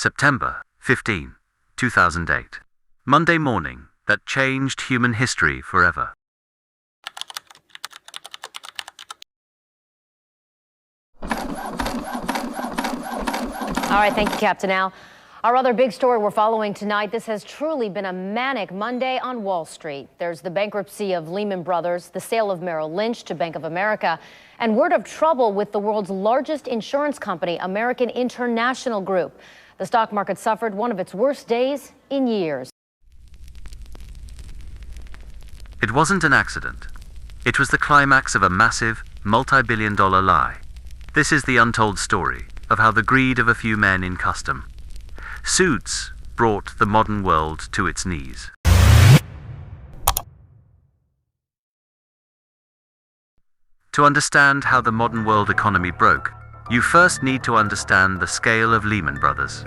September 15, 2008. Monday morning that changed human history forever. All right, thank you, Captain Al. Our other big story we're following tonight, this has truly been a manic Monday on Wall Street. There's the bankruptcy of Lehman Brothers, the sale of Merrill Lynch to Bank of America, and word of trouble with the world's largest insurance company, American International Group. The stock market suffered one of its worst days in years. It wasn't an accident. It was the climax of a massive, multi-billion-dollar lie. This is the untold story of how the greed of a few men in custom suits brought the modern world to its knees. To understand how the modern world economy broke, you first need to understand the scale of Lehman Brothers.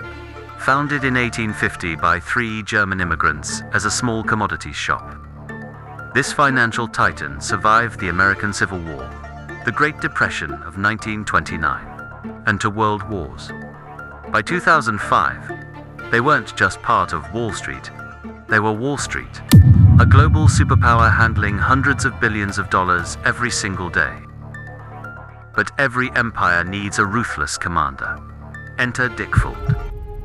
Founded in 1850 by 3 German immigrants as a small commodities shop, this financial titan survived the American Civil War, the Great Depression of 1929, and 2 world wars. By 2005, they weren't just part of Wall Street, they were Wall Street, a global superpower handling hundreds of billions of dollars every single day. But every empire needs a ruthless commander. Enter Dick Fuld.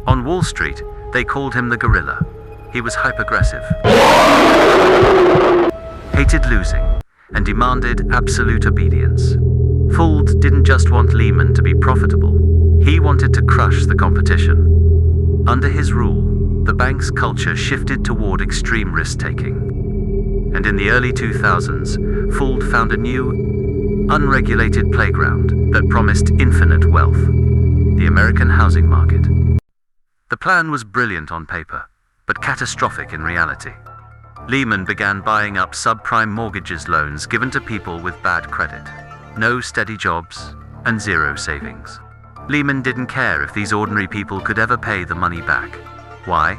On Wall Street, they called him the gorilla. He was hyper-aggressive, hated losing, and demanded absolute obedience. Fuld didn't just want Lehman to be profitable, he wanted to crush the competition. Under his rule, the bank's culture shifted toward extreme risk-taking. And in the early 2000s, Fuld found a new, unregulated playground that promised infinite wealth: the American housing market. The plan was brilliant on paper, but catastrophic in reality. Lehman began buying up subprime mortgages loans given to people with bad credit, no steady jobs, and 0 savings. Lehman didn't care if these ordinary people could ever pay the money back. Why?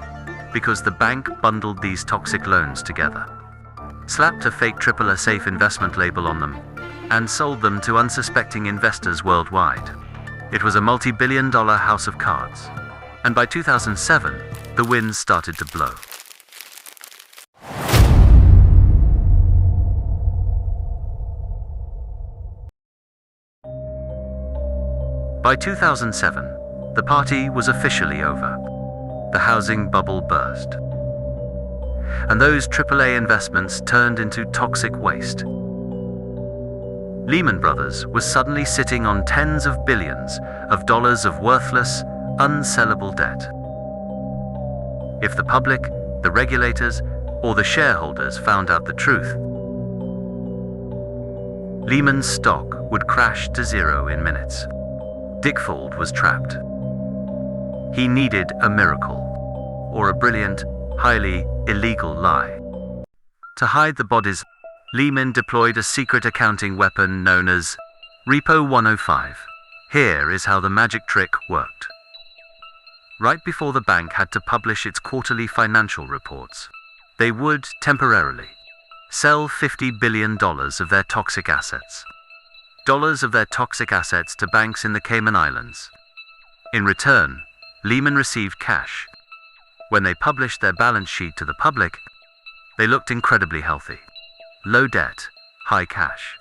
Because the bank bundled these toxic loans together, slapped a fake AAA safe investment label on them, and sold them to unsuspecting investors worldwide. It was a multi-billion-dollar house of cards. And by 2007, the winds started to blow. By 2007, the party was officially over. The housing bubble burst. And those AAA investments turned into toxic waste. Lehman Brothers was suddenly sitting on tens of billions of dollars of worthless, unsellable debt. If the public, the regulators, or the shareholders found out the truth, Lehman's stock would crash to 0 in minutes. Dick Fuld was trapped. He needed a miracle, or a brilliant, highly illegal lie. To hide the bodies, Lehman deployed a secret accounting weapon known as Repo 105. Here is how the magic trick worked. Right before the bank had to publish its quarterly financial reports, they would, temporarily, sell $50 billion of their toxic assets. Dollars of their toxic assets to banks in the Cayman Islands. In return, Lehman received cash. When they published their balance sheet to the public, they looked incredibly healthy. Low debt, high cash.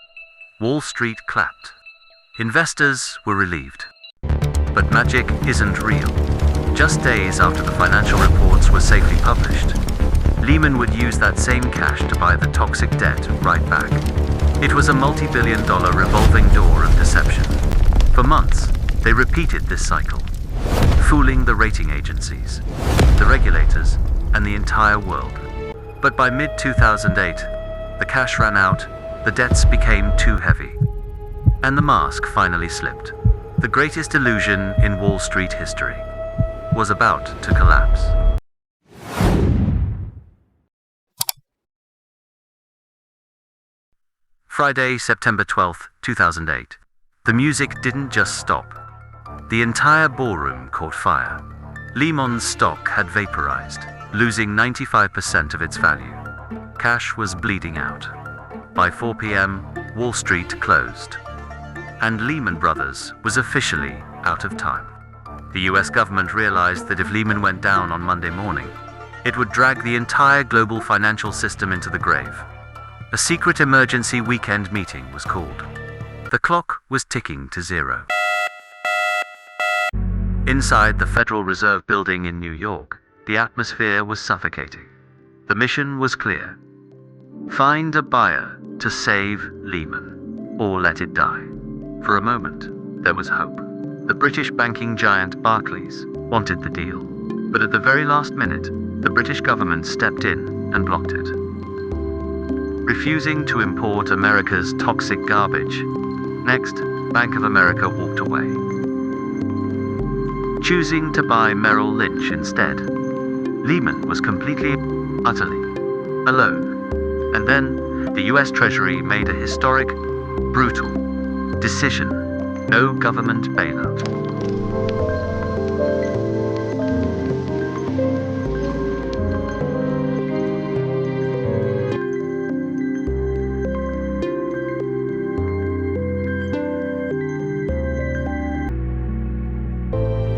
Wall Street clapped. Investors were relieved. But magic isn't real. Just days after the financial reports were safely published, Lehman would use that same cash to buy the toxic debt right back. It was a multi-billion-dollar revolving door of deception. For months, they repeated this cycle, fooling the rating agencies, the regulators, and the entire world. But by mid-2008, the cash ran out, the debts became too heavy, and the mask finally slipped. The greatest illusion in Wall Street history was about to collapse. Friday, September 12, 2008. The music didn't just stop. The entire ballroom caught fire. Lehman's stock had vaporized, losing 95% of its value. Cash was bleeding out. By 4 p.m., Wall Street closed, and Lehman Brothers was officially out of time. The US government realized that if Lehman went down on Monday morning, it would drag the entire global financial system into the grave. A secret emergency weekend meeting was called. The clock was ticking to zero. Inside the Federal Reserve Building in New York, the atmosphere was suffocating. The mission was clear. Find a buyer to save Lehman, or let it die. For a moment, there was hope. The British banking giant Barclays wanted the deal, but at the very last minute, the British government stepped in and blocked it. Refusing to import America's toxic garbage, next, Bank of America walked away. Choosing to buy Merrill Lynch instead, Lehman was completely, utterly alone. And then, the US Treasury made a historic, brutal decision: no government bailout.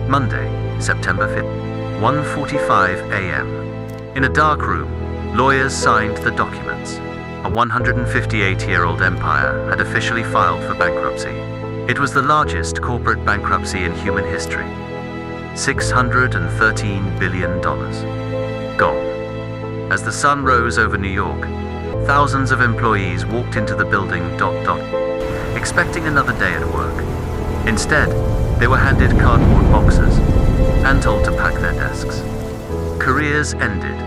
Monday, September 5th, 1:45 a.m. In a dark room, lawyers signed the documents. A 158-year-old empire had officially filed for bankruptcy. It was the largest corporate bankruptcy in human history. $613 billion. Gone. As the sun rose over New York, thousands of employees walked into the building, expecting another day at work. Instead, they were handed cardboard boxes and told to pack their desks. Careers ended.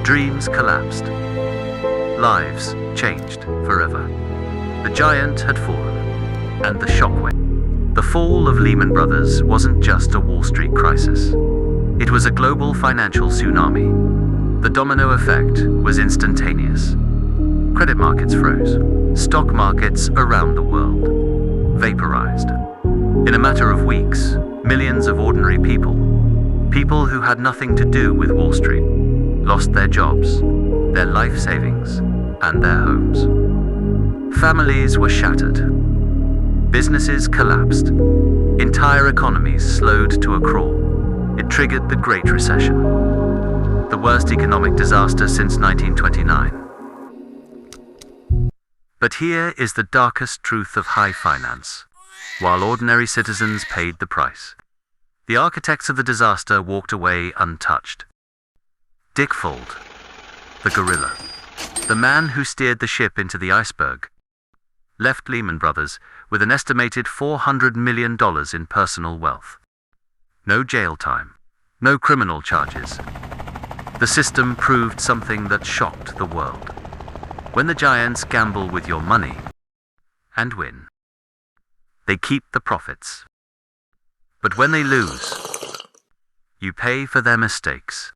Dreams collapsed. Lives changed forever. The giant had fallen, and the shockwave. The fall of Lehman Brothers wasn't just a Wall Street crisis. It was a global financial tsunami. The domino effect was instantaneous. Credit markets froze. Stock markets around the world vaporized. In a matter of weeks, millions of ordinary people who had nothing to do with Wall Street, lost their jobs, their life savings, and their homes. Families were shattered. Businesses collapsed. Entire economies slowed to a crawl. It triggered the Great Recession, the worst economic disaster since 1929. But here is the darkest truth of high finance. While ordinary citizens paid the price, the architects of the disaster walked away untouched. Dick Fuld, the gorilla, the man who steered the ship into the iceberg, left Lehman Brothers with an estimated $400 million in personal wealth. No jail time, no criminal charges. The system proved something that shocked the world. When the giants gamble with your money and win, they keep the profits. But when they lose, you pay for their mistakes.